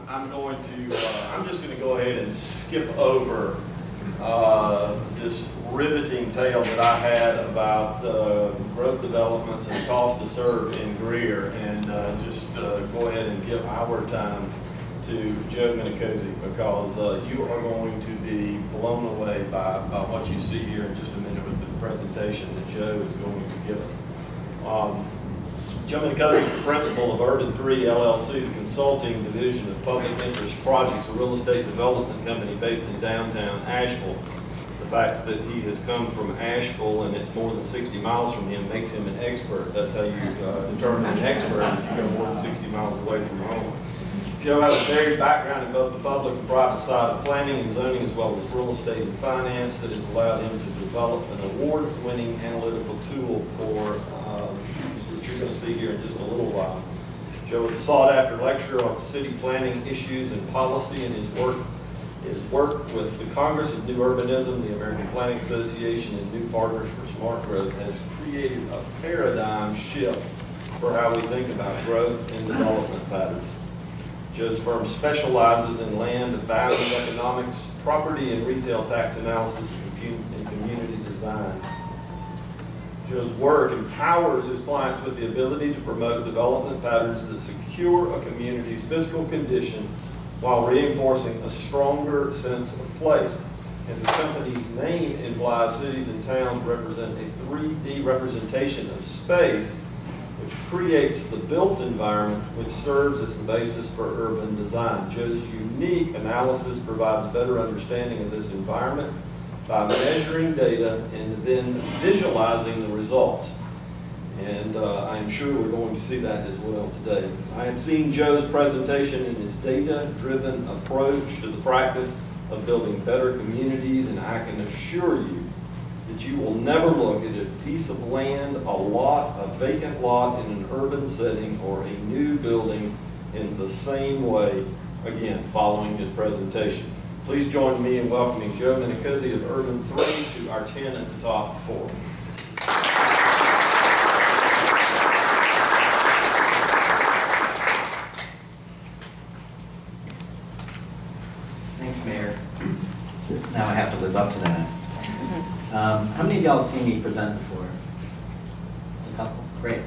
I'm just going to go ahead and skip over this riveting tale that I had about growth developments and cost to serve in Greer, and just go ahead and give our time to Joe Minicozzi, because you are going to be blown away by what you see here in just a minute with the presentation that Joe is going to give us. Joe Minicozzi is the principal of Urban 3 LLC, the consulting division of public interest projects, a real estate development company based in downtown Asheville. The fact that he has come from Asheville and it's more than 60 miles from him makes him an expert. That's how you determine an expert, if you go more than 60 miles away from home. Joe has a varied background in both the public and private side of planning and zoning, as well as real estate and finance, that has allowed him to develop an award-winning analytical tool for which you're going to see here in just a little while. Joe is a sought-after lecturer on city planning issues and policy, and his work with the Congress of New Urbanism, the American Planning Association, and New Partners for Smart Growth has created a paradigm shift for how we think about growth and development patterns. Joe's firm specializes in land value economics, property and retail tax analysis, and community design. Joe's work empowers his clients with the ability to promote development patterns that secure a community's fiscal condition while reinforcing a stronger sense of place. As his company's name implies, cities and towns represent a 3D representation of space, which creates the built environment which serves as the basis for urban design. Joe's unique analysis provides a better understanding of this environment by measuring data and then visualizing the results. And I'm sure we're going to see that as well today. I have seen Joe's presentation and his data-driven approach to the practice of building better communities, and I can assure you that you will never look at a piece of land, a vacant lot in an urban setting, or a new building in the same way again following his presentation. Please join me in welcoming Joe Minicozzi of Urban 3 to our 10 at the top 4. Thanks, Mayor. Now I have to live up to that. How many of y'all have seen me present before? A couple? Great.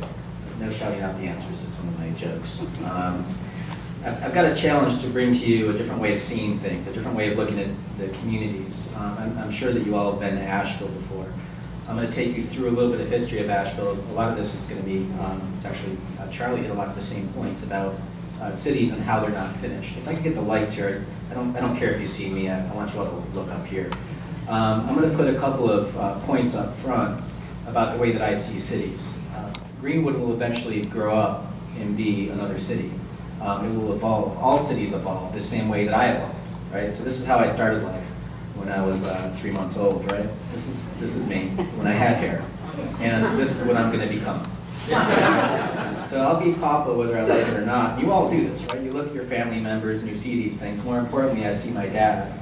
No shouting out the answers to some of my jokes. I've got a challenge to bring to you a different way of seeing things, a different way of looking at the communities. I'm sure that you all have been to Asheville before. I'm going to take you through a little bit of history of Asheville. A lot of this is going to be, it's actually, Charlie hit a lot of the same points about cities and how they're not finished. If I can get the lights here, I don't care if you see me, I want you all to look up here. I'm going to put a couple of points up front about the way that I see cities. Greenwood will eventually grow up and be another city. It will evolve. All cities evolve the same way that I evolved, right? So this is how I started life when I was 3 months old, right? This is me when I had hair, and this is what I'm going to become. So I'll be Papa whether I like it or not. You all do this, right? You look at your family members and you see these things. More importantly, I see my dad,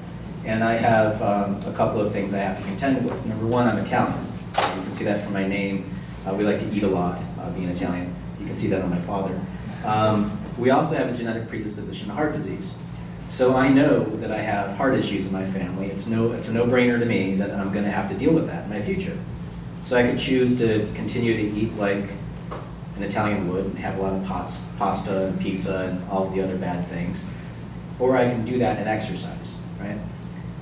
and I have a couple of things I have to contend with. Number one, I'm Italian. You can see that from my name. We like to eat a lot, being Italian. You can see that on my father. We also have a genetic predisposition to heart disease. So I know that I have heart issues in my family. It's a no-brainer to me that I'm going to have to deal with that in my future. So I could choose to continue to eat like an Italian would and have a lot of pasta and pizza and all of the other bad things. Or I can do that and exercise, right?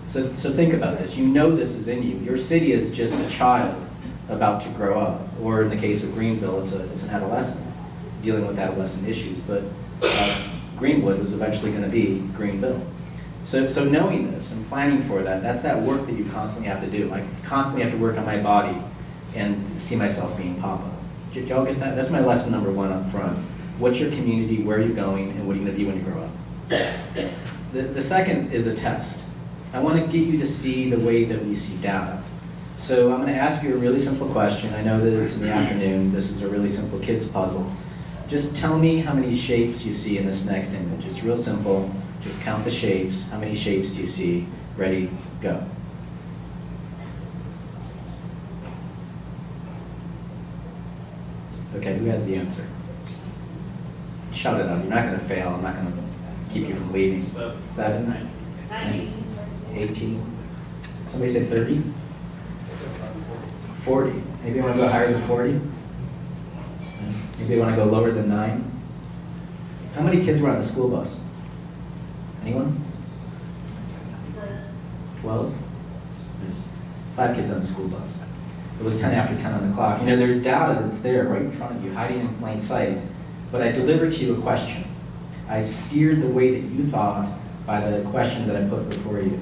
So think about this. You know this is in you. Your city is just a child about to grow up. Or in the case of Greenville, it's an adolescent dealing with adolescent issues. But Greenwood was eventually going to be Greenville. So knowing this and planning for that, that's that work that you constantly have to do. I constantly have to work on my body and see myself being Papa. Did y'all get that? That's my lesson number one up front. What's your community, where are you going, and what are you going to be when you grow up? The second is a test. I want to get you to see the way that we see data. So I'm going to ask you a really simple question. I know that it's in the afternoon. This is a really simple kids puzzle. Just tell me how many shapes you see in this next image. It's real simple. Just count the shapes. How many shapes do you see? Ready, go. Okay, who has the answer? Shout it out. You're not going to fail. I'm not going to keep you from leaving? 7? 18? Somebody say 30? 40? Maybe you want to go higher than 40? Maybe you want to go lower than 9? How many kids were on the school bus? Anyone? 12? There's 5 kids on the school bus. It was 10 after 10 on the clock. You know, there's data that's there right in front of you, hiding in plain sight. But I delivered to you a question. I steered the way that you thought by the question that I put before you.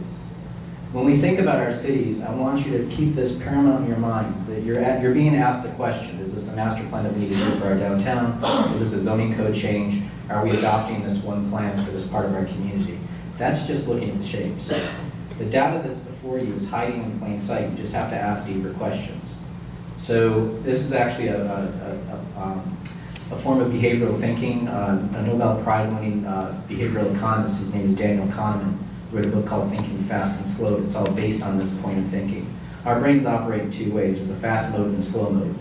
When we think about our cities, I want you to keep this paramount in your mind, that you're being asked the question, is this a master plan that we need to do for our downtown? Is this a zoning code change? Are we adopting this one plan for this part of our community? That's just looking at the shapes. The data that's before you is hiding in plain sight. You just have to ask deeper questions. So this is actually a form of behavioral thinking. A Nobel Prize-winning behavioral economist, his name is Daniel Kahneman, wrote a book called Thinking Fast and Slow. It's all based on this point of thinking. Our brains operate in 2 ways. There's a fast mode and a slow mode.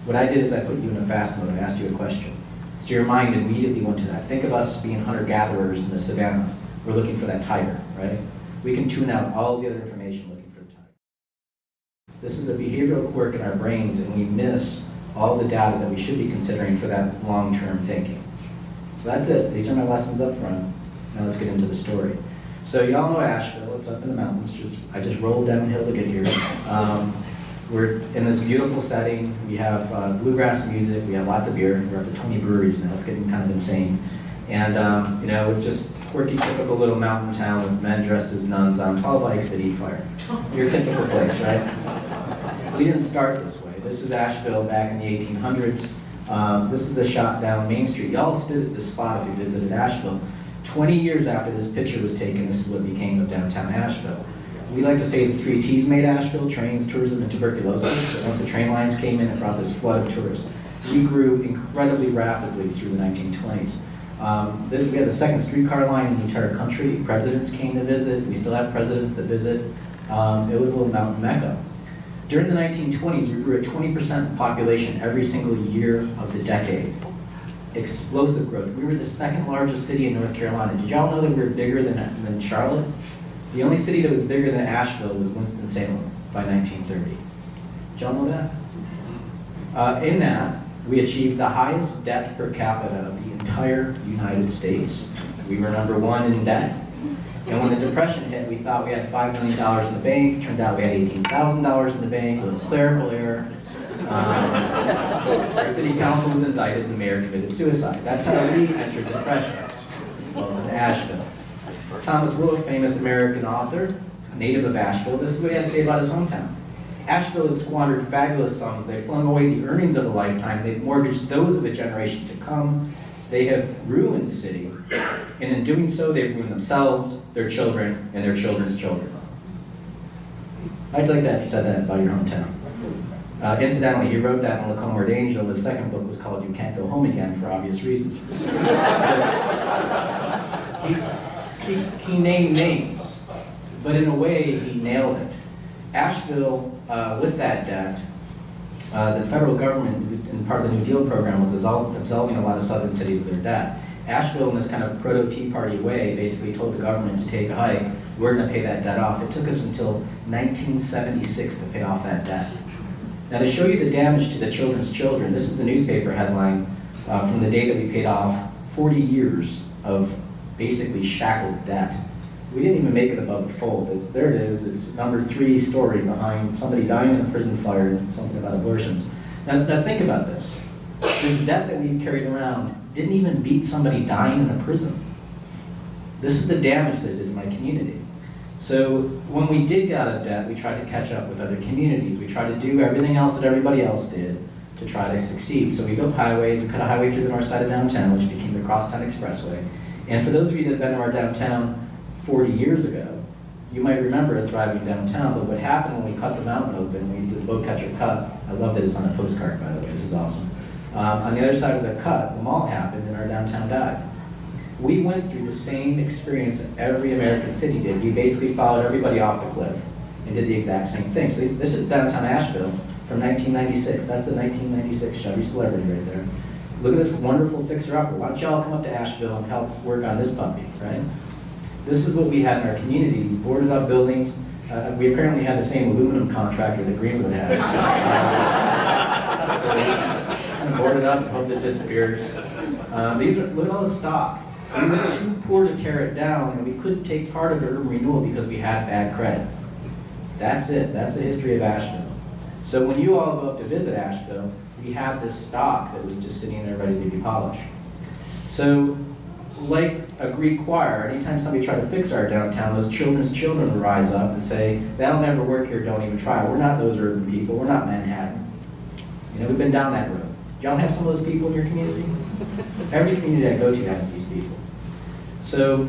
What I did is I put you in a fast mode. I asked you a question. So your mind immediately went to that. Think of us being hunter-gatherers in the savannah. We're looking for that tiger, right? We can tune out all the other information looking for the tiger. This is a behavioral quirk in our brains, and we miss all the data that we should be considering for that long-term thinking. So that's it. These are my lessons up front. Now let's get into the story. So y'all know Asheville. It's up in the mountains. I just rolled downhill to get here. We're in this beautiful setting. We have bluegrass music. We have lots of beer. We're up to 20 breweries now. It's getting kind of insane. And you know, just quirky, typical little mountain town with men dressed as nuns on tall bikes that eat fire. Your typical place, right? We didn't start this way. This is Asheville back in the 1800s. This is a shot down Main Street. Y'all stood at this spot if you visited Asheville. 20 years after this picture was taken, this is what became of downtown Asheville. We like to say the 3 T's made Asheville: trains, tourism, and tuberculosis. But once the train lines came in, it brought this flood of tourists. We grew incredibly rapidly through the 1920s. We had the second streetcar line in the entire country. Presidents came to visit. We still have presidents that visit. It was a little mountain mecca. During the 1920s, we grew at 20% in population every single year of the decade. Explosive growth. We were the 2nd largest city in North Carolina. Did y'all know that we were bigger than Charlotte? The only city that was bigger than Asheville was Winston-Salem by 1930. Did y'all know that? In that, we achieved the highest debt per capita of the entire United States. We were number 1 in debt. And when the Depression hit, we thought we had $5 million in the bank. Turned out we had $18,000 in the bank with a clerical error. Our city council was indicted and the mayor committed suicide. That's how we entered the Depression. Well, in Asheville. Thomas Wolfe, famous American author, native of Asheville, this is what he had to say about his hometown. Asheville has squandered fabulous sums. They've flung away the earnings of a lifetime. They've mortgaged those of a generation to come. They have ruined the city. And in doing so, they've ruined themselves, their children, and their children's children. I'd like that if you said that about your hometown. Incidentally, he wrote that in Homeward Angel. His second book was called You Can't Go Home Again for obvious reasons. He named names, but in a way, he nailed it. Asheville, with that debt, the federal government, in part of the New Deal program, was absolving a lot of southern cities of their debt. Asheville, in this kind of proto-Tea Party way, basically told the government to take a hike. We're going to pay that debt off. It took us until 1976 to pay off that debt. Now, to show you the damage to the children's children, this is the newspaper headline from the day that we paid off 40 years of basically shackled debt. We didn't even make it above the fold. There it is. It's number 3 story behind somebody dying in a prison fire and something about abortions. Now think about this. This debt that we've carried around didn't even beat somebody dying in a prison. This is the damage that it did in my community. So when we did get out of debt, we tried to catch up with other communities. We tried to do everything else that everybody else did to try to succeed. So we built highways. We cut a highway through the north side of downtown, which became the Crosstown Expressway. And for those of you that have been to our downtown 40 years ago, you might remember a thriving downtown, but what happened when we cut the mountain open, we did the boat catcher cut. I love that it's on a postcard, by the way. This is awesome. On the other side of the cut, the mall happened and our downtown died. We went through the same experience that every American city did. We basically followed everybody off the cliff and did the exact same thing. So this is downtown Asheville from 1996. That's a 1996 Chevy Celebrity right there. Look at this wonderful fixer-upper. Why don't y'all come up to Asheville and help work on this puppy, right? This is what we had in our communities, boarded up buildings. We apparently had the same aluminum contractor that Greenwood had. So we just kind of boarded up and hope it disappears. Look at all the stock. We were too poor to tear it down, and we couldn't take part of the urban renewal because we had bad credit. That's it. That's the history of Asheville. So when you all go up to visit Asheville, we have this stock that was just sitting there ready to be polished. So, like a Greek choir, anytime somebody tried to fix our downtown, those children's children would rise up and say, that'll never work here, don't even try. We're not those urban people, we're not Manhattan. You know, we've been down that road. Y'all have some of those people in your community? Every community I go to has these people. So,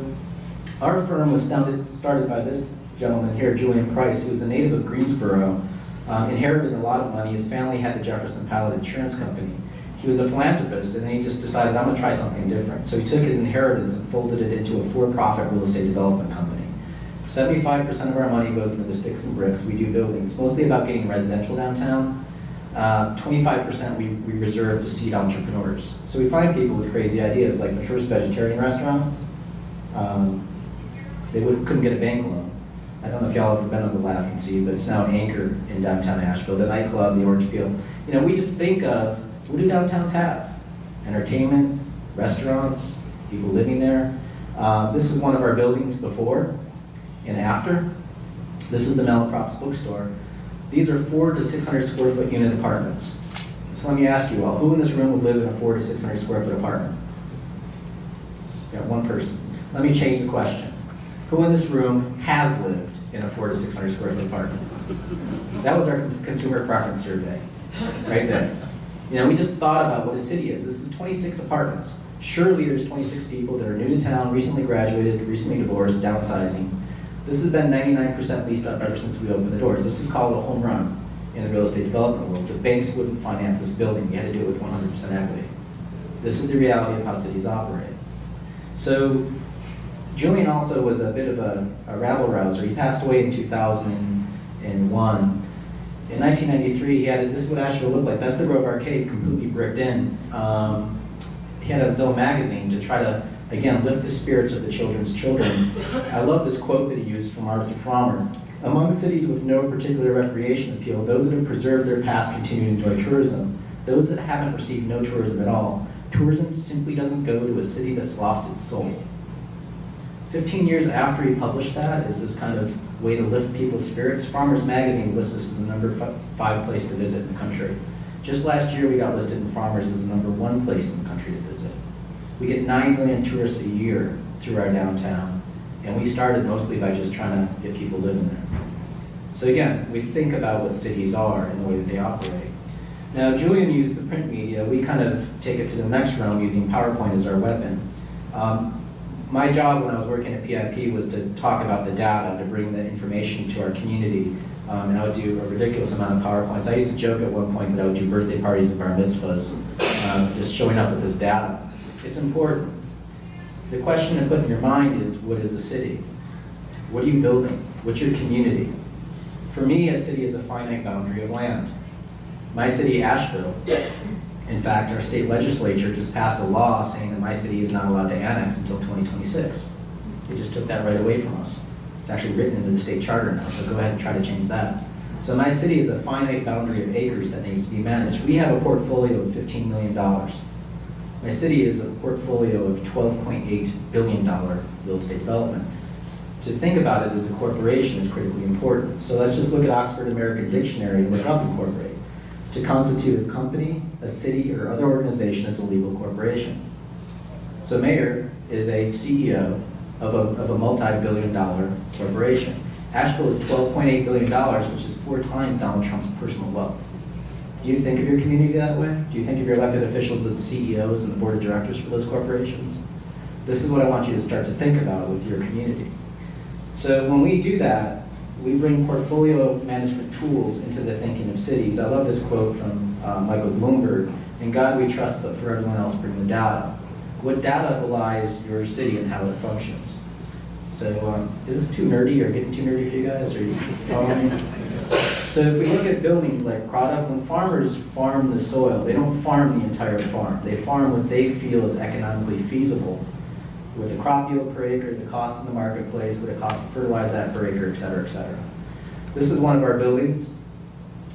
our firm was started by this gentleman here, Julian Price, who was a native of Greensboro, inherited a lot of money. His family had the Jefferson Pilot Insurance Company. He was a philanthropist, and then he just decided, I'm going to try something different. So he took his inheritance and folded it into a for-profit real estate development company. 75% of our money goes into the sticks and bricks. We do buildings, mostly about getting residential downtown. 25% we reserve to seed entrepreneurs. So we find people with crazy ideas, like the first vegetarian restaurant. They couldn't get a bank loan. I don't know if y'all have ever been on the Laughing Sea, but it's now an Anchor in downtown Asheville, the nightclub, the Orange Peel. You know, we just think of, what do downtowns have? Entertainment, restaurants, people living there. This is one of our buildings before and after. This is the Malaprops bookstore. These are 400 to 600 square foot unit apartments. So let me ask you all, who in this room would live in a 400 to 600 square foot apartment? Yeah, one person. Let me change the question. Who in this room has lived in a 400 to 600 square foot apartment? That was our consumer preference survey, right there. You know, we just thought about what a city is. This is 26 apartments. Surely there's 26 people that are new to town, recently graduated, recently divorced, downsizing. This has been 99% leased up ever since we opened the doors. This is called a home run in the real estate development world. The banks wouldn't finance this building. You had to do it with 100% equity. This is the reality of how cities operate. So Julian also was a bit of a rabble-rouser. He passed away in 2001. In 1993, he had, this is what Asheville looked like. That's the Grove Arcade, completely bricked in. He had a Zone magazine to try to, again, lift the spirits of the children's children. I love this quote that he used from Arthur Frommer. Among cities with no particular recreation appeal, those that have preserved their past continue to enjoy tourism. Those that haven't received no tourism at all. Tourism simply doesn't go to a city that's lost its soul. 15 years after he published that, is this kind of way to lift people's spirits. Farmers Magazine lists us as the number 5 place to visit in the country. Just last year, we got listed in Farmers as the number 1 place in the country to visit. We get 9 million tourists a year through our downtown, and we started mostly by just trying to get people living there. So again, we think about what cities are and the way that they operate. Now, Julian used the print media. We kind of take it to the next realm using PowerPoint as our weapon. My job when I was working at PIP was to talk about the data, to bring the information to our community, and I would do a ridiculous amount of PowerPoints. I used to joke at one point that I would do birthday parties and bar mitzvahs, just showing up with this data. It's important. The question to put in your mind is, what is a city? What are you building? What's your community? For me, a city is a finite boundary of land. My city, Asheville, in fact, our state legislature just passed a law saying that my city is not allowed to annex until 2026. They just took that right away from us. It's actually written into the state charter now, so go ahead and try to change that. So my city is a finite boundary of acres that needs to be managed. We have a portfolio of $15 million. My city is a portfolio of $12.8 billion real estate development. To think about it as a corporation is critically important. So let's just look at Oxford American Dictionary and look up incorporate. To constitute a company, a city, or other organization as a legal corporation. So mayor is a CEO of a multi-billion-dollar corporation. Asheville is $12.8 billion, which is 4 times Donald Trump's personal wealth. Do you think of your community that way? Do you think of your elected officials as CEOs and the board of directors for those corporations? This is what I want you to start to think about with your community. So when we do that, we bring portfolio management tools into the thinking of cities. I love this quote from Michael Bloomberg, "In God we trust, but for everyone else bring the data." What data belies your city and how it functions? So is this too nerdy or getting too nerdy for you guys? Are you following me? So if we look at buildings like product, when farmers farm the soil, they don't farm the entire farm. They farm what they feel is economically feasible with the crop yield per acre, the cost in the marketplace, what it costs to fertilize that per acre, et cetera, et cetera. This is one of our buildings,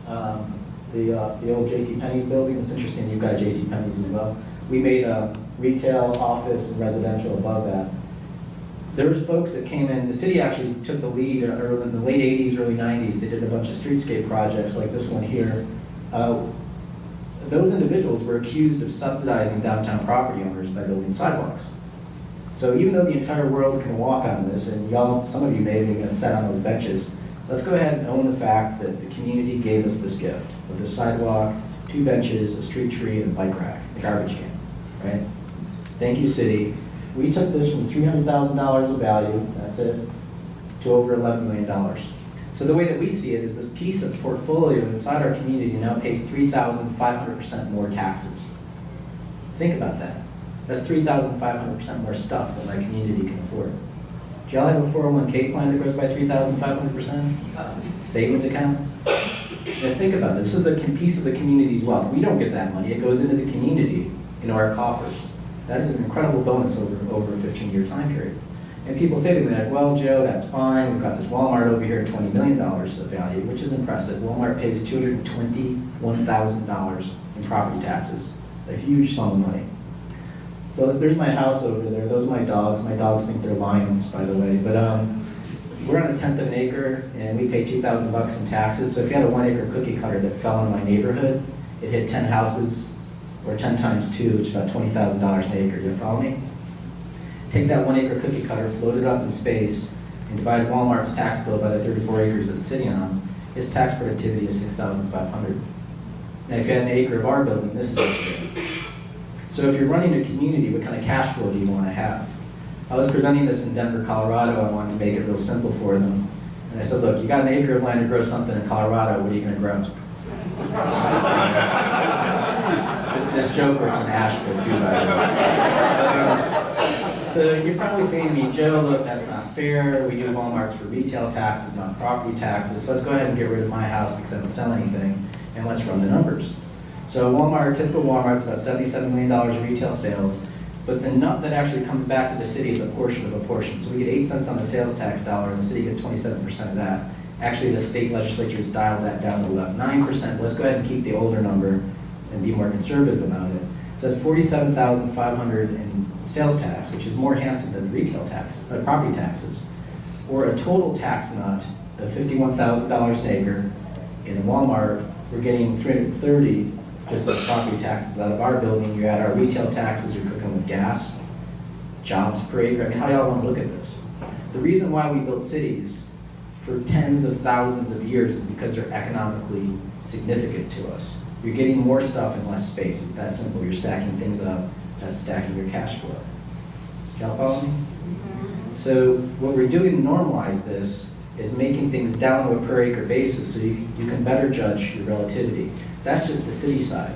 the old JCPenney's building. It's interesting you've got JCPenney's as well. We made a retail, office, and residential above that. There's folks that came in, the city actually took the lead in the late 80s, early 90s. They did a bunch of streetscape projects like this one here. Those individuals were accused of subsidizing downtown property owners by building sidewalks. So even though the entire world can walk on this, and y'all, some of you may have even sat on those benches, let's go ahead and own the fact that the community gave us this gift with a sidewalk, 2 benches, a street tree, and a bike rack, a garbage can, right? Thank you, city. We took this from $300,000 of value, that's it, to over $11 million. So the way that we see it is this piece of portfolio inside our community now pays 3,500% more taxes. Think about that. That's 3,500% more stuff that my community can afford. Do y'all have a 401k plan that grows by 3,500%? Savings account? Now think about this. This is a piece of the community's wealth. We don't get that money. It goes into the community, into our coffers. That's an incredible bonus over a 15-year time period. And people say to me, like, well, Joe, that's fine. We've got this Walmart over here at $20 million of value, which is impressive. Walmart pays $221,000 in property taxes, a huge sum of money. Well, there's my house over there. Those are my dogs. My dogs think they're lions, by the way. But we're on 1/10 of an acre, and we pay $2,000 in taxes. So if you had a 1-acre cookie cutter that fell into my neighborhood, it hit 10 houses, or 10 times 2, which is about $20,000 an acre. You follow me? Take that 1-acre cookie cutter, float it up in space, and divide Walmart's tax bill by the 34 acres that it's sitting on. Its tax productivity is $6,500. Now, if you had an acre of our building, this is what you get. So if you're running a community, what kind of cash flow do you want to have? I was presenting this in Denver, Colorado. I wanted to make it real simple for them. And I said, look, you got an acre of land to grow something in Colorado, what are you going to grow? This joke works in Asheville too, by the way. So you're probably saying to me, Joe, look, that's not fair. We do Walmarts for retail taxes, not property taxes. So let's go ahead and get rid of my house because I don't sell anything, and let's run the numbers. So Walmart, typical Walmart's about $77 million in retail sales, but the nut that actually comes back to the city is a portion of a portion. So we get 8 cents on the sales tax dollar, and the city gets 27% of that. Actually, the state legislature's dialed that down to about 9%. Let's go ahead and keep the older number and be more conservative about it. So that's $47,500 in sales tax, which is more handsome than retail tax, property taxes, or a total tax nut of $51,000 an acre. In Walmart, we're getting $330 just with property taxes out of our building. You add our retail taxes, you're cooking with gas, jobs per acre. I mean, how do y'all want to look at this? The reason why we built cities for tens of thousands of years is because they're economically significant to us. You're getting more stuff in less space. It's that simple. You're stacking things up. That's stacking your cash flow. Y'all follow me? So what we're doing to normalize this is making things down to a per acre basis so you can better judge your relativity. That's just the city side.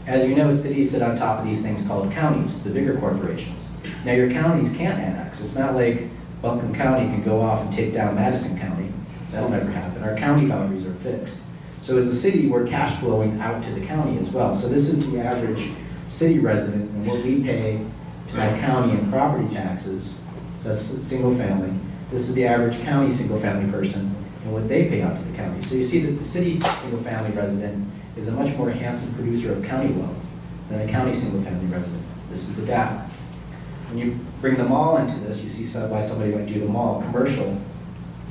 As you know, cities sit on top of these things called counties, the bigger corporations. Now your counties can't annex. It's not like Buncombe County can go off and take down Madison County. That'll never happen. Our county boundaries are fixed. So as a city, we're cash flowing out to the county as well. So this is the average city resident and what we pay to my county in property taxes. So that's single family. This is the average county single family person and what they pay out to the county. So you see that the city single family resident is a much more handsome producer of county wealth than a county single family resident. This is the data. When you bring them all into this, you see why somebody might do the mall. Commercial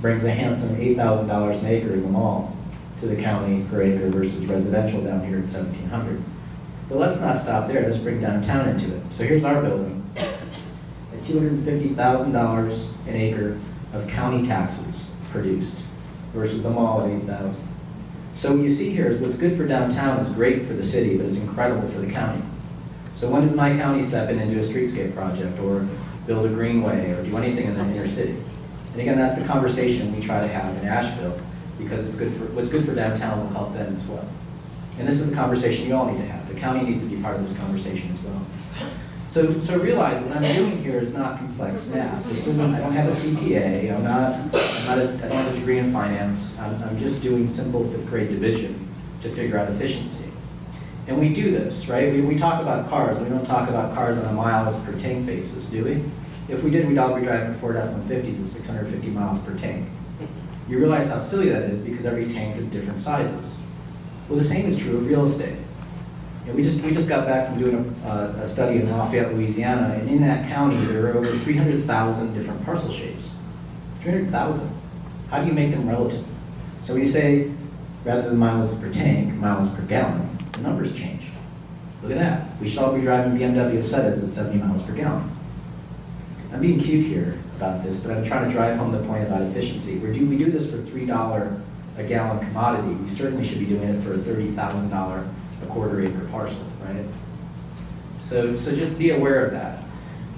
brings a handsome $8,000 an acre in the mall to the county per acre versus residential down here at $1,700. But let's not stop there. Let's bring downtown into it. So here's our building at $250,000 an acre of county taxes produced versus the mall at $8,000. So what you see here is what's good for downtown is great for the city, but it's incredible for the county. So when does my county step in and do a streetscape project or build a greenway or do anything in the inner city? And again, that's the conversation we try to have in Asheville because it's good for, what's good for downtown will help them as well. And this is the conversation you all need to have. The county needs to be part of this conversation as well. So realize what I'm doing here is not complex math. This isn't, I don't have a CPA, I don't have a degree in finance. I'm just doing simple 5th grade division to figure out efficiency. And we do this, right? We talk about cars, we don't talk about cars on a miles per tank basis, do we? If we did, we'd all be driving Ford F-150s at 650 miles per tank. You realize how silly that is because every tank is different sizes. Well, the same is true of real estate. And we just got back from doing a study in Lafayette, Louisiana, and in that county there are over 300,000 different parcel shapes. 300,000. How do you make them relative? So we say, rather than miles per tank, miles per gallon, the numbers changed. Look at that. We should all be driving BMW Setas at 70 miles per gallon. I'm being cute here about this, but I'm trying to drive home the point about efficiency. We do this for $3 a gallon commodity. We certainly should be doing it for a $30,000 a quarter-acre parcel, right? So just be aware of that.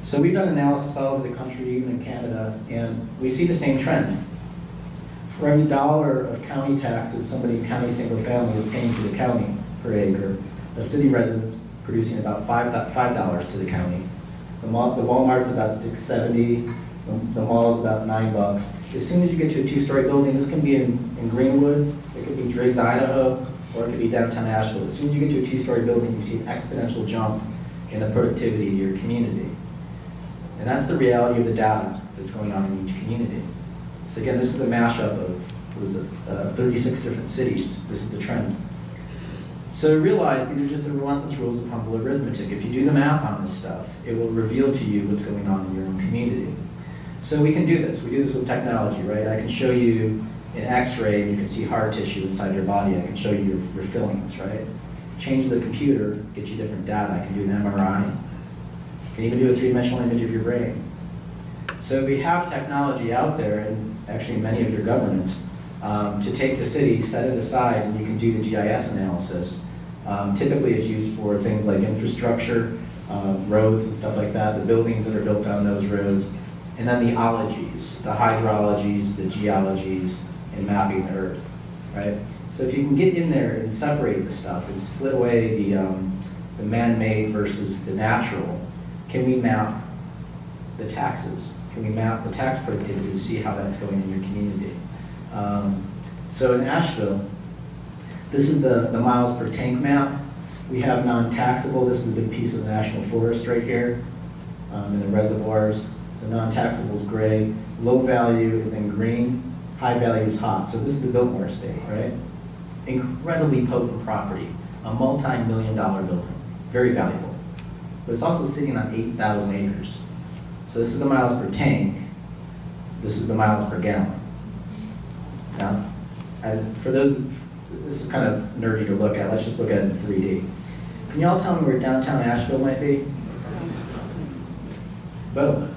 So we've done analysis all over the country, even in Canada, and we see the same trend. For every dollar of county taxes somebody in county single family is paying to the county per acre, a city resident's producing about $5 to the county. The Walmart's about $6.70, the mall's about $9. As soon as you get to a 2-story building, this can be in Greenwood, it could be Driggs, Idaho, or it could be downtown Asheville. As soon as you get to a 2-story building, you see an exponential jump in the productivity of your community. And that's the reality of the data that's going on in each community. So again, this is a mashup of 36 different cities. This is the trend. So realize these are just the relentless rules of humble arithmetic. If you do the math on this stuff, it will reveal to you what's going on in your own community. So we can do this. We do this with technology, right? I can show you an X-ray and you can see hard tissue inside your body. I can show you your fillings, right? Change the computer, get you different data. I can do an MRI. I can even do a 3-dimensional image of your brain. So we have technology out there, and actually many of your governments, to take the city, set it aside, and you can do the GIS analysis. Typically it's used for things like infrastructure, roads and stuff like that, the buildings that are built on those roads, and then the ologies, the hydrologies, the geologies, and mapping the earth, right? So if you can get in there and separate the stuff and split away the man-made versus the natural, can we map the taxes? Can we map the tax productivity to see how that's going in your community? So in Asheville, this is the miles per tank map. We have non-taxable. This is a big piece of the national forest right here, in the reservoirs. So non-taxable is gray. Low value is in green. High value is hot. So this is the Biltmore estate, right? Incredibly potent property, a multi-million-dollar building, very valuable. But it's also sitting on 8,000 acres. So this is the miles per tank. This is the miles per gallon. Now, for those, this is kind of nerdy to look at. Let's just look at it in 3D. Can you all tell me where downtown Asheville might be? Boom.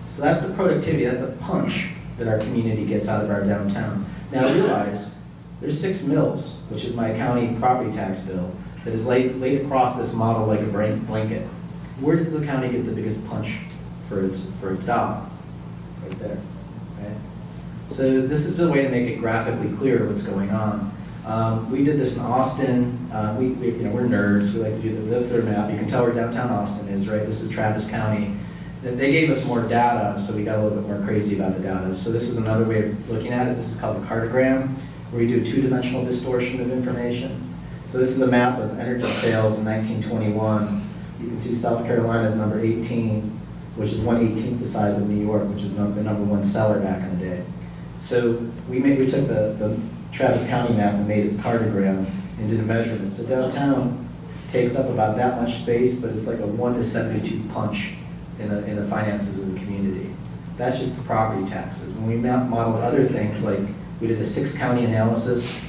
So that's the productivity, that's the punch that our community gets out of our downtown. Now realize, there's 6 mills, which is my county property tax bill, that is laid across this model like a blanket. Where does the county get the biggest punch for its dollar? Right there, right? So this is a way to make it graphically clear what's going on. We did this in Austin. We're nerds. We like to do this their map. You can tell where downtown Austin is, right? This is Travis County. They gave us more data, so we got a little bit more crazy about the data. So this is another way of looking at it. This is called a cartogram, where we do a 2-dimensional distortion of information. So this is a map of energy sales in 1921. You can see South Carolina is number 18, which is 1/18 the size of New York, which is the number 1 seller back in the day. So we took the Travis County map and made its cartogram and did a measurement. So downtown takes up about that much space, but it's like a 1:72 punch in the finances of the community. That's just the property taxes. When we modeled other things, like we did a 6-county analysis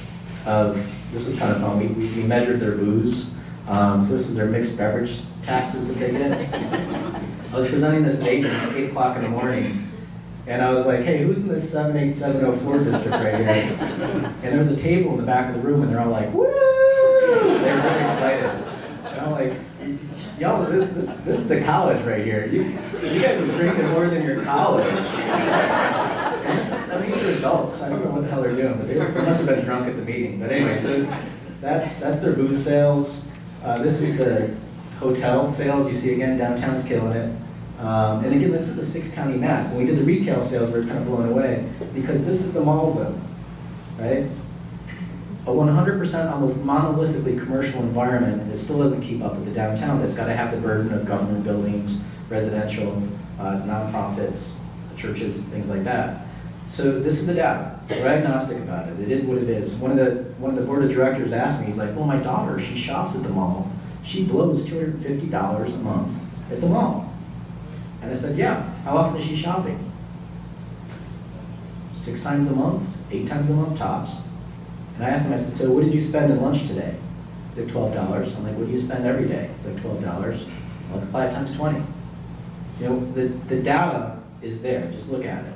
of, this was kind of fun, we measured their booze. So this is their mixed beverage taxes that they get. I was presenting this at 8 o'clock in the morning, and I was like, hey, who's in this 78704 district right here? And there was a table in the back of the room, and they're all like, woo! They were very excited. And I'm like, y'all, this is the college right here. You guys are drinking more than your college. And these are adults. I don't know what the hell they're doing, but they must have been drunk at the meeting. But anyway, so that's their booze sales. This is the hotel sales, you see again, downtown's killing it. And again, this is a 6-county map. When we did the retail sales, we were kind of blown away because this is the mall zone, right? A 100% almost monolithically commercial environment, and it still doesn't keep up with the downtown. It's got to have the burden of government buildings, residential, nonprofits, churches, things like that. So this is the data. We're agnostic about it. It is what it is. One of the board of directors asked me, he's like, well, my daughter, she shops at the mall. She blows $250 a month at the mall. And I said, yeah, how often is she shopping? 6 times a month, 8 times a month tops. And I asked him, I said, so what did you spend at lunch today? He's like, $12. I'm like, what do you spend every day? He's like, $12. Multiply it times 20. You know, the data is there, just look at it.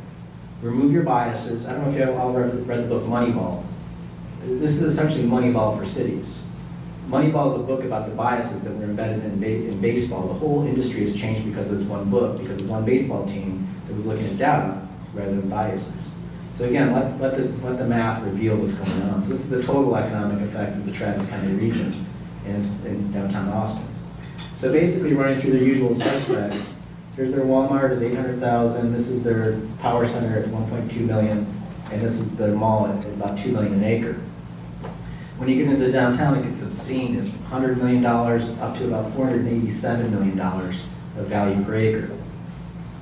Remove your biases. I don't know if you have all read the book Moneyball. This is essentially Moneyball for cities. Moneyball is a book about the biases that were embedded in baseball. The whole industry has changed because of this one book, because of one baseball team that was looking at data rather than biases. So again, let the math reveal what's going on. So this is the total economic effect of the Travis County region in downtown Austin. So basically running through the usual suspects, here's their Walmart at 800,000, this is their power center at 1.2 million, and this is the mall at about 2 million an acre. When you get into the downtown, it gets obscene at $100 million up to about $487 million of value per acre.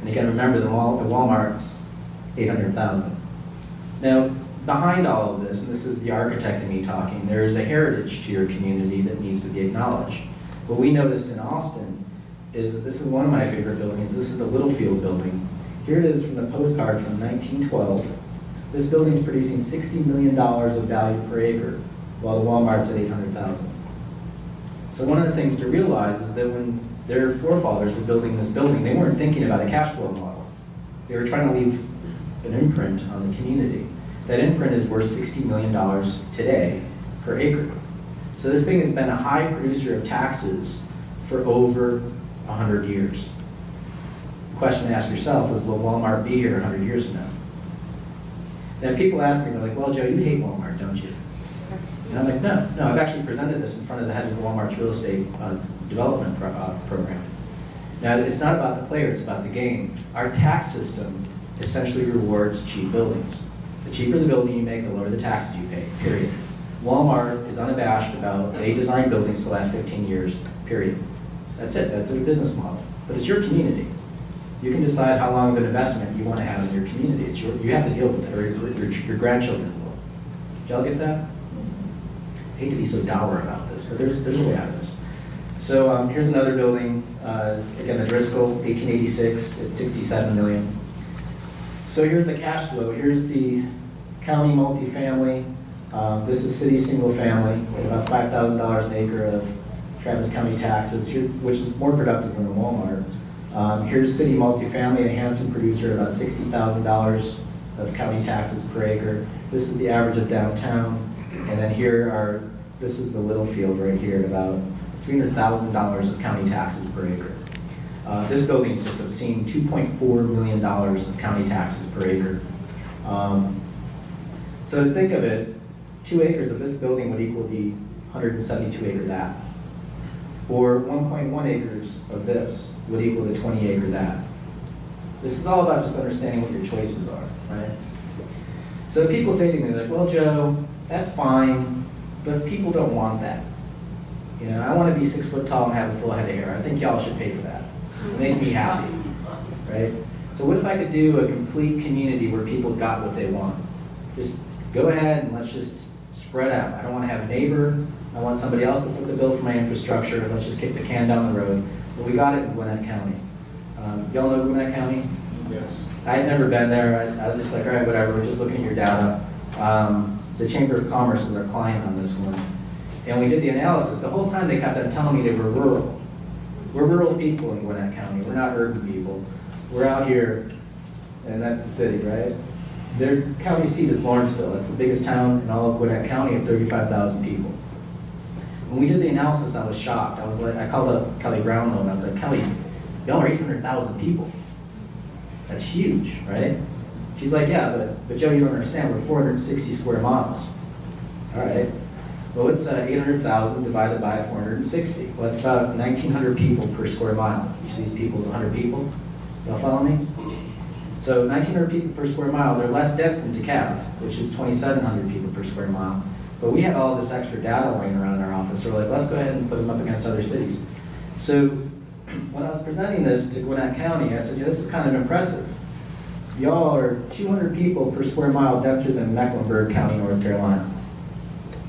And again, remember the Walmart's 800,000. Now, behind all of this, and this is the architect in me talking, there is a heritage to your community that needs to be acknowledged. What we noticed in Austin is that this is one of my favorite buildings. This is the Littlefield building. Here it is from the postcard from 1912. This building's producing $60 million of value per acre, while the Walmart's at 800,000. So one of the things to realize is that when their forefathers were building this building, they weren't thinking about a cash flow model. They were trying to leave an imprint on the community. That imprint is worth $60 million today per acre. So this thing has been a high producer of taxes for over 100 years. The question to ask yourself is, will Walmart be here 100 years from now? Now people ask me, they're like, well, Joe, you hate Walmart, don't you? And I'm like, no, I've actually presented this in front of the head of Walmart's real estate development program. Now, it's not about the player, it's about the game. Our tax system essentially rewards cheap buildings. The cheaper the building you make, the lower the taxes you pay, period. Walmart is unabashed about, they design buildings to last 15 years, period. That's it, that's their business model. But it's your community. You can decide how long of an investment you want to have in your community. It's you have to deal with it, or your grandchildren will. Did y'all get that? I hate to be so dour about this, but there's a way out of this. So here's another building, again, the Driscoll, 1886 at 67 million. So here's the cash flow. Here's the county multifamily. This is city single family, at about $5,000 an acre of Travis County taxes, which is more productive than the Walmart. Here's city multifamily, a handsome producer, about $60,000 of county taxes per acre. This is the average of downtown. And then this is the Littlefield right here at about $300,000 of county taxes per acre. This building is just obscene, $2.4 million of county taxes per acre. So to think of it, 2 acres of this building would equal the 172 acre that. Or 1.1 acres of this would equal the 20 acre that. This is all about just understanding what your choices are, right? So people say to me, like, well, Joe, that's fine, but people don't want that. You know, I want to be 6 foot tall and have a full head of hair. I think y'all should pay for that. Make me happy, right? So what if I could do a complete community where people got what they want? Just go ahead and let's just spread out. I don't want to have a neighbor. I want somebody else to foot the bill for my infrastructure. Let's just kick the can down the road. But we got it in Gwinnett County. Y'all know Gwinnett County? Yes. I had never been there. I was just like, all right, whatever. We're just looking at your data. The Chamber of Commerce was our client on this one. And we did the analysis. The whole time they kept on telling me they were rural. We're rural people in Gwinnett County. We're not urban people. We're out here, and that's the city, right? Their county seat is Lawrenceville. That's the biggest town in all of Gwinnett County at 35,000 people. When we did the analysis, I was shocked. I was like, I called up Kelly Brownlow and I was like, Kelly, y'all are 800,000 people. That's huge, right? She's like, yeah, but Joe, you don't understand. We're 460 square miles. All right. Well, it's 800,000 divided by 460. Well, that's about 1,900 people per square mile. You see these people as 100 people? Y'all follow me? So 1,900 people per square mile, they're less dense than DeKalb, which is 2,700 people per square mile. But we had all this extra data laying around in our office, so we're like, let's go ahead and put them up against other cities. So when I was presenting this to Gwinnett County, I said, yeah, this is kind of impressive. Y'all are 200 people per square mile denser than Mecklenburg County, North Carolina.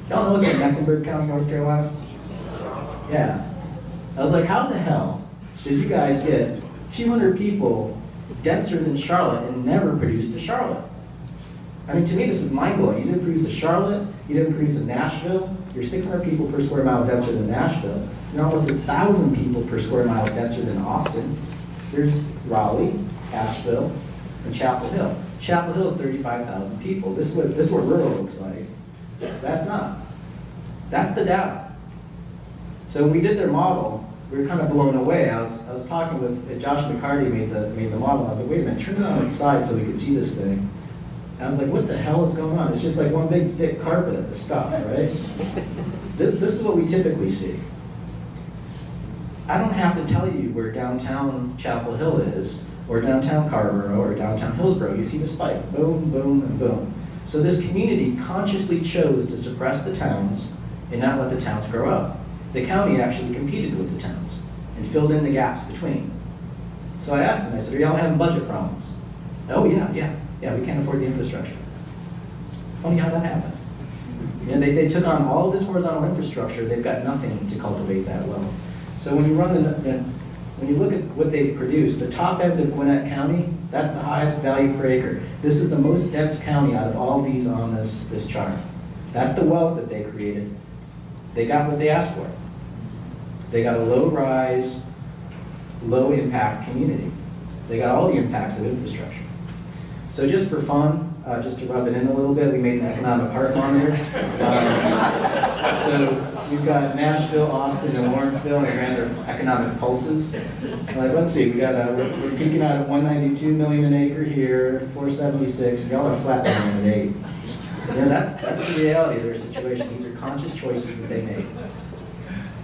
Y'all know what's in Mecklenburg County, North Carolina? Yeah. I was like, how the hell did you guys get 200 people denser than Charlotte and never produced a Charlotte? I mean, to me, this is mind-blowing. You didn't produce a Charlotte, you didn't produce a Nashville. You're 600 people per square mile denser than Nashville. You're almost 1,000 people per square mile denser than Austin. There's Raleigh, Asheville, and Chapel Hill. Chapel Hill is 35,000 people. This is what rural looks like. That's not. That's the data. So when we did their model, we were kind of blown away. I was talking with Josh McCarty made the model. I was like, wait a minute, turn it on its side so we could see this thing. And I was like, what the hell is going on? It's just like one big thick carpet of this stuff, right? This is what we typically see. I don't have to tell you where downtown Chapel Hill is, or downtown Carrboro, or downtown Hillsborough. You see the spike, boom, boom, and boom. So this community consciously chose to suppress the towns and not let the towns grow up. The county actually competed with the towns and filled in the gaps between. So I asked them, I said, are y'all having budget problems? Oh yeah, we can't afford the infrastructure. Funny how that happened. You know, they took on all of this horizontal infrastructure, they've got nothing to cultivate that well. So when you when you look at what they've produced, the top end of Gwinnett County, that's the highest value per acre. This is the most dense county out of all these on this chart. That's the wealth that they created. They got what they asked for. They got a low-rise, low-impact community. They got all the impacts of infrastructure. So just for fun, just to rub it in a little bit, we made an economic heart monitor. So we've got Nashville, Austin, and Lawrenceville, and we ran their economic pulses. Like, let's see, we're peaking out at 192 million an acre here, 476. Y'all are flat down at 8. You know, that's the reality of their situation. These are conscious choices that they make.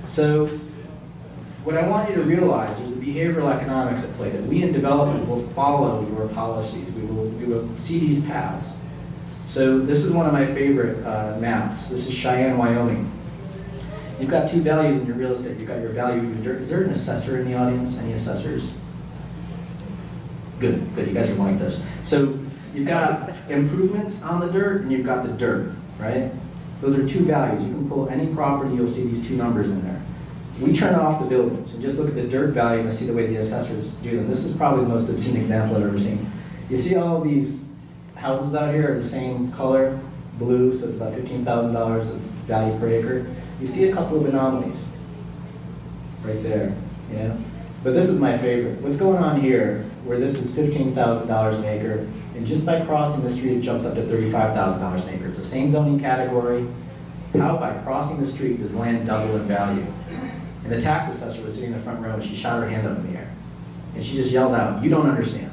So what I want you to realize, there's a behavioral economics at play, that we in development will follow your policies. We will see these paths. So this is one of my favorite maps. This is Cheyenne, Wyoming. You've got two values in your real estate. You've got your value for your dirt. Is there an assessor in the audience? Any assessors? Good, you guys are like this. So you've got improvements on the dirt, and you've got the dirt, right? Those are two values. You can pull any property, you'll see these two numbers in there. We turn off the buildings and just look at the dirt value and see the way the assessors do them. This is probably the most obscene example I've ever seen. You see all these houses out here are the same color, blue, so it's about $15,000 of value per acre. You see a couple of anomalies right there, you know? But this is my favorite. What's going on here, where this is $15,000 an acre, and just by crossing the street, it jumps up to $35,000 an acre. It's the same zoning category. How by crossing the street does land double in value? And the tax assessor was sitting in the front row, and she shot her hand up in the air. And she just yelled out, "You don't understand."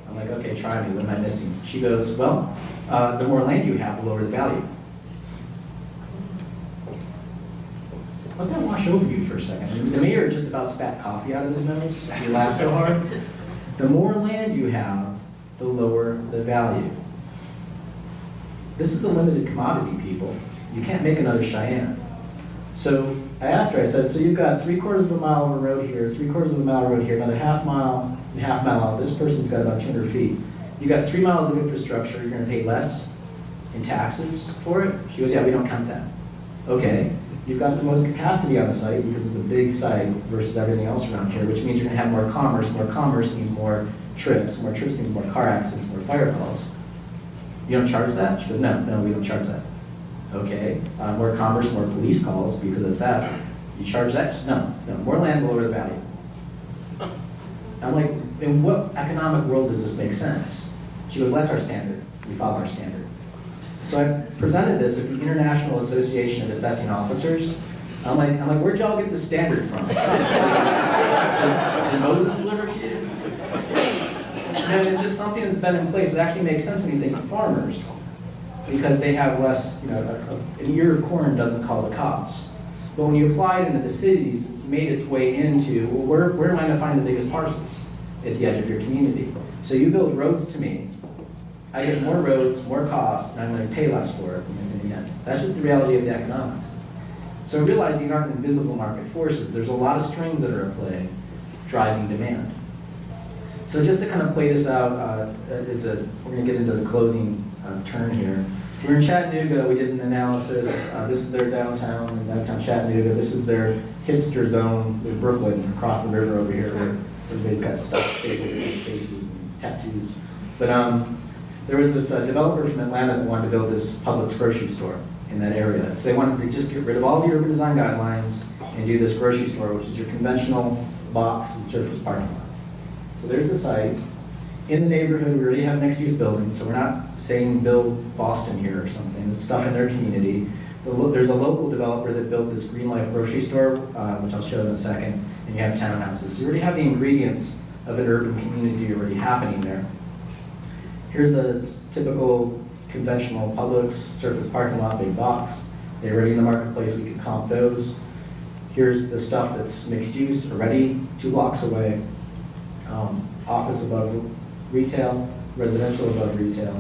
I'm like, okay, try me, what am I missing? She goes, well, the more land you have, the lower the value. Let that wash over you for a second. The mayor just about spat coffee out of his nose. He laughed so hard. The more land you have, the lower the value. This is a limited commodity, people. You can't make another Cheyenne. So I asked her, I said, so you've got 3/4 of a mile of a road here, 3/4 of a mile road here, another half mile and half mile out. This person's got about 200 feet. You've got 3 miles of infrastructure, you're gonna pay less in taxes for it? She goes, yeah, we don't count that. Okay, you've got the most capacity on the site because it's a big site versus everything else around here, which means you're gonna have more commerce. More commerce means more trips means more car accidents, more fire calls. You don't charge that? She goes, no, we don't charge that. Okay, more commerce, more police calls because of theft. You charge that? No, more land, lower the value. I'm like, in what economic world does this make sense? She goes, that's our standard. We follow our standard. So I presented this at the International Association of Assessing Officers. I'm like, where'd y'all get the standard from? Did Moses deliver it to you? And it's just something that's been in place. It actually makes sense when you think of farmers. because they have less, an ear of corn doesn't call the cops. But when you apply it into the cities, it's made its way into, well, where am I gonna find the biggest parcels? At the edge of your community. So you build roads to me, I get more roads, more costs, and I'm gonna pay less for it in the end. That's just the reality of the economics. So realize these aren't invisible market forces. There's a lot of strings that are at play driving demand. So just to kind of play this out, we're gonna get into the closing turn here. We're in Chattanooga, we did an analysis. This is their downtown, Chattanooga. This is their hipster zone with Brooklyn across the river over here where everybody's got stuff stapled to their faces and tattoos. But there was this developer from Atlanta that wanted to build this Publix grocery store in that area. So they wanted to just get rid of all the urban design guidelines and do this grocery store, which is your conventional box and surface parking lot. So there's the site. In the neighborhood, we already have mixed-use buildings, so we're not saying build Boston here or something. There's stuff in their community. There's a local developer that built this Green Life grocery store, which I'll show in a second, and you have townhouses. So you already have the ingredients of an urban community already happening there. Here's the typical conventional Publix surface parking lot, big box. They're already in the marketplace, we can comp those. Here's the stuff that's mixed use already, 2 blocks away. Office above retail, residential above retail.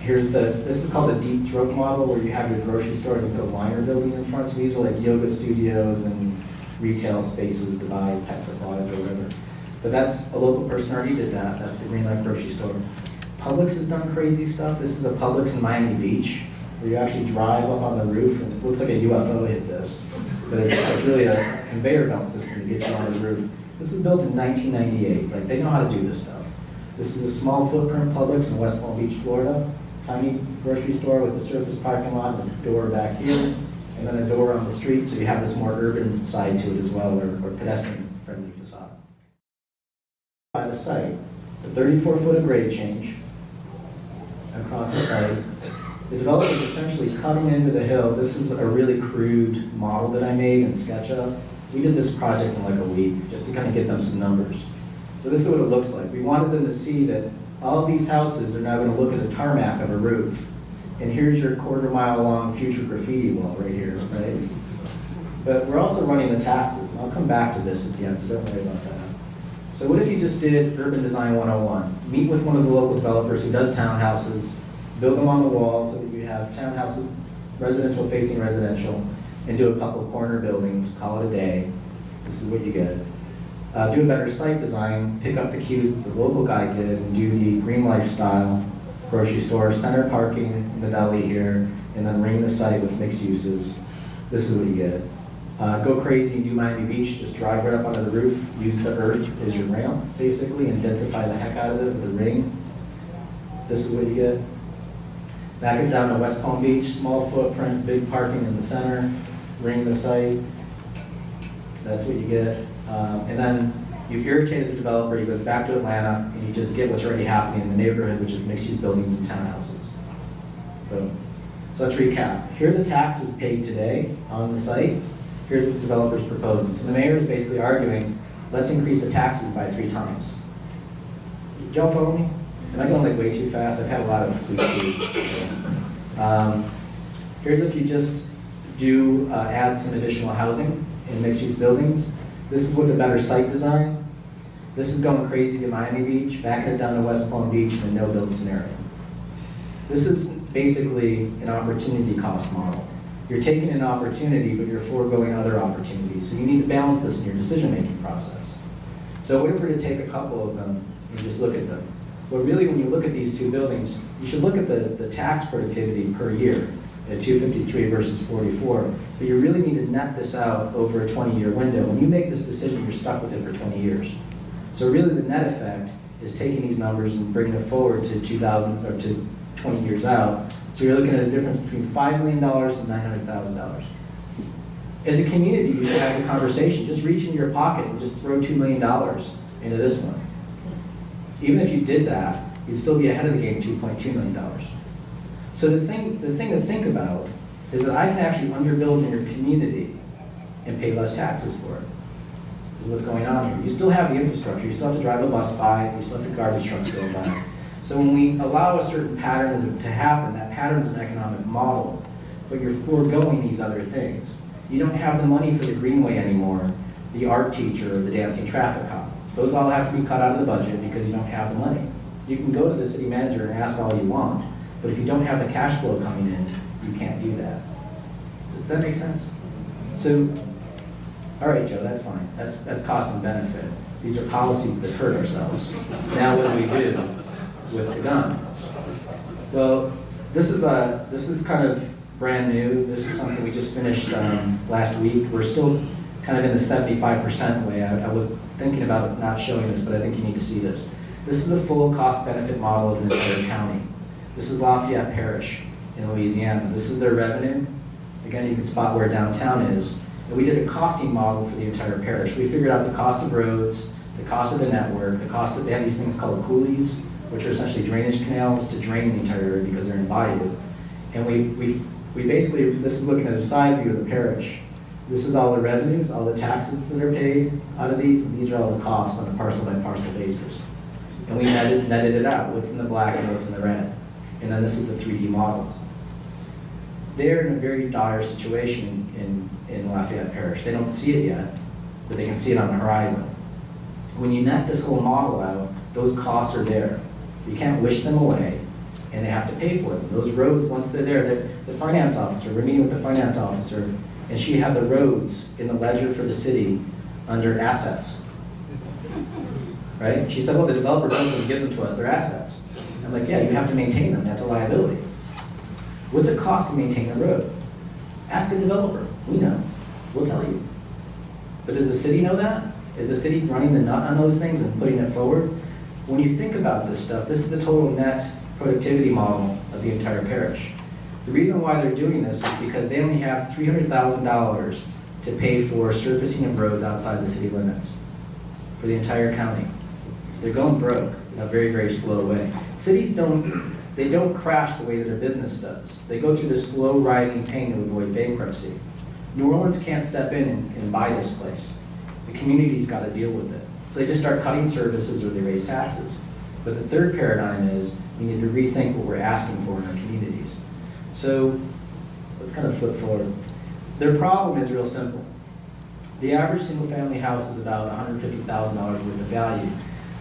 This is called a deep throat model, where you have your grocery store and you put a liner building in front. So these are like yoga studios and retail spaces to buy pet supplies or whatever. But that's, a local person already did that. That's the Green Life grocery store. Publix has done crazy stuff. This is a Publix in Miami Beach, where you actually drive up on the roof, and it looks like a UFO hit this. But it's really a conveyor belt system to get you on the roof. This was built in 1998. Like, they know how to do this stuff. This is a small footprint Publix in West Palm Beach, Florida. Tiny grocery store with a surface parking lot and a door back here, and then a door on the street, so you have this more urban side to it as well, or pedestrian-friendly facade. By the site, the 34-foot of grade change across the site. The developer is essentially cutting into the hill. This is a really crude model that I made in SketchUp. We did this project in like a week, just to kind of get them some numbers. So this is what it looks like. We wanted them to see that all of these houses are now going to look at a tarmac of a roof. And here's your quarter-mile long future graffiti wall right here, right? But we're also running the taxes. I'll come back to this at the end, so don't worry about that. So what if you just did Urban Design 101? Meet with one of the local developers who does townhouses, build them on the wall so that you have townhouses, residential facing residential, and do a couple of corner buildings, call it a day. This is what you get. Do a better site design, pick up the cues that the local guy did, and do the Green Life style grocery store, center parking in the deli here, and then ring the site with mixed uses. This is what you get. Go crazy and do Miami Beach, just drive right up onto the roof, use the earth as your rail, basically, and densify the heck out of it with a ring. This is what you get. Back it down to West Palm Beach, small footprint, big parking in the center, ring the site. That's what you get. And then you've irritated the developer, he goes back to Atlanta, and you just get what's already happening in the neighborhood, which is mixed-use buildings and townhouses. Boom. So let's recap. Here are the taxes paid today on the site. Here's what the developer's proposing. So the mayor is basically arguing, let's increase the taxes by 3 times. Did y'all follow me? Am I going like way too fast? I've had a lot of sweet tea. Here's if you just do add some additional housing in mixed-use buildings. This is with a better site design. This is going crazy to Miami Beach, backing it down to West Palm Beach in a no-build scenario. This is basically an opportunity cost model. You're taking an opportunity, but you're foregoing other opportunities. So you need to balance this in your decision-making process. So what if we were to take a couple of them and just look at them? Well, really, when you look at these 2 buildings, you should look at the tax productivity per year at 253 versus 44. But you really need to net this out over a 20-year window. When you make this decision, you're stuck with it for 20 years. So really, the net effect is taking these numbers and bringing it forward to 2000 or to 20 years out. So you're looking at a difference between $5 million and $900,000. As a community, you should have a conversation. Just reach into your pocket and just throw $2 million into this one. Even if you did that, you'd still be ahead of the game, $2.2 million. So the thing to think about is that I can actually underbuild in your community and pay less taxes for it, is what's going on here. You still have the infrastructure. You still have to drive a bus by. You still have the garbage trucks go by. So when we allow a certain pattern to happen, that pattern is an economic model, but you're foregoing these other things. You don't have the money for the greenway anymore, the art teacher, or the dancing traffic cop. Those all have to be cut out of the budget because you don't have the money. You can go to the city manager and ask all you want, but if you don't have the cash flow coming in, you can't do that. Does that make sense? So, all right, Joe, that's fine. That's cost and benefit. These are policies that hurt ourselves. Now what do we do with the gun? Well, this is kind of brand new. This is something we just finished last week. We're still kind of in the 75% way. I was thinking about not showing this, but I think you need to see this. This is a full cost-benefit model of an entire county. This is Lafayette Parish in Louisiana. This is their revenue. Again, you can spot where downtown is. And we did a costing model for the entire parish. We figured out the cost of roads, the cost of the network, the cost of, they have these things called coulees, which are essentially drainage canals to drain the entire area because they're in bayou. And we basically, this is looking at a side view of the parish. This is all the revenues, all the taxes that are paid out of these, and these are all the costs on a parcel by parcel basis. And we netted it out, what's in the black and what's in the red. And then this is the 3D model. They're in a very dire situation in Lafayette Parish. They don't see it yet, but they can see it on the horizon. When you net this whole model out, those costs are there. You can't wish them away, and they have to pay for them. Those roads, once they're there, the finance officer, we're meeting with the finance officer, and she had the roads in the ledger for the city under assets. Right? She said, well, the developer builds them and gives them to us, they're assets. I'm like, yeah, you have to maintain them, that's a liability. What's it cost to maintain a road? Ask a developer, we know, we'll tell you. But does the city know that? Is the city running the nut on those things and putting it forward? When you think about this stuff, this is the total net productivity model of the entire parish. The reason why they're doing this is because they only have $300,000 to pay for surfacing of roads outside the city limits for the entire county. They're going broke in a very, very slow way. Cities don't crash the way that a business does. They go through this slow riding pain to avoid bankruptcy. New Orleans can't step in and buy this place. The community's got to deal with it. So they just start cutting services or they raise taxes. But the third paradigm is we need to rethink what we're asking for in our communities. So let's kind of flip forward. Their problem is real simple. The average single-family house is about $150,000 worth of value.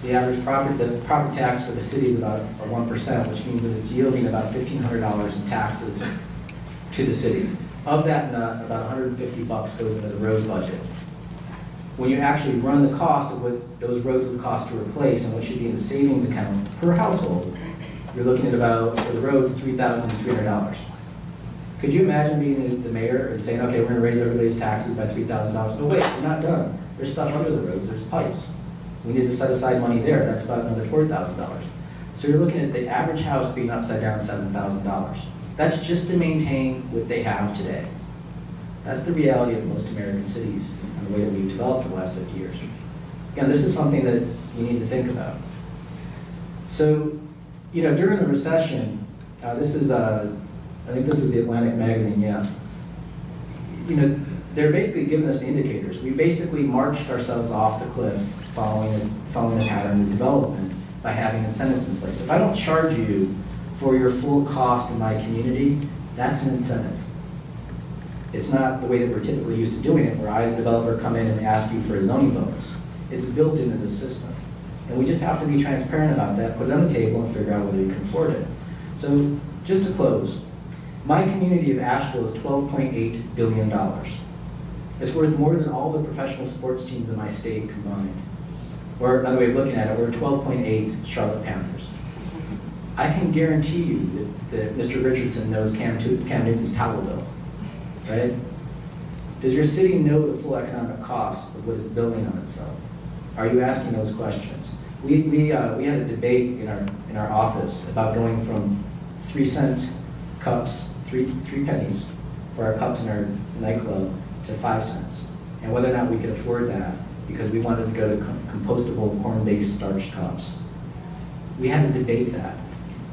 The average property tax for the city is about 1%, which means that it's yielding about $1,500 in taxes to the city. Of that nut, about $150 goes into the road budget. When you actually run the cost of what those roads would cost to replace and what should be in the savings account per household, you're looking at about, for the roads, $3,300. Could you imagine being the mayor and saying, okay, we're going to raise everybody's taxes by $3,000? No, wait, we're not done. There's stuff under the roads, there's pipes. We need to set aside money there. That's about another $4,000. So you're looking at the average house being upside down $7,000. That's just to maintain what they have today. That's the reality of most American cities and the way that we've developed for the last 50 years. Again, this is something that we need to think about. So, you know, during the recession, this is, I think this is the Atlantic magazine, yeah. You know, they're basically giving us the indicators. We basically marched ourselves off the cliff following a pattern of development by having incentives in place. If I don't charge you for your full cost in my community, that's an incentive. It's not the way that we're typically used to doing it, where I as a developer come in and ask you for a zoning bonus. It's built into the system. And we just have to be transparent about that, put it on the table, and figure out whether you can afford it. So just to close, my community of Asheville is $12.8 billion. It's worth more than all the professional sports teams in my state combined. Or another way of looking at it, we're 12.8 Charlotte Panthers. I can guarantee you that Mr. Richardson knows Cam Newton's towel bill, right? Does your city know the full economic cost of what it's building on itself? Are you asking those questions? We had a debate in our office about going from 3-cent cups, three pennies for our cups in our nightclub to 5 cents, and whether or not we could afford that because we wanted to go to compostable corn-based starch cups. We had to debate that.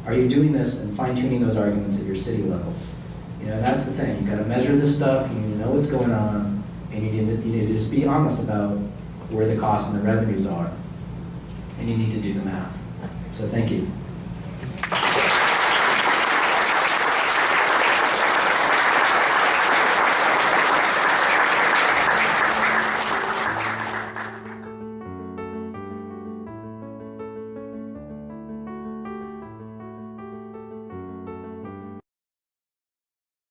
Are you doing this and fine-tuning those arguments at your city level? You know, that's the thing. You've got to measure this stuff, you need to know what's going on, and you need to just be honest about where the costs and the revenues are. And you need to do the math. So thank you.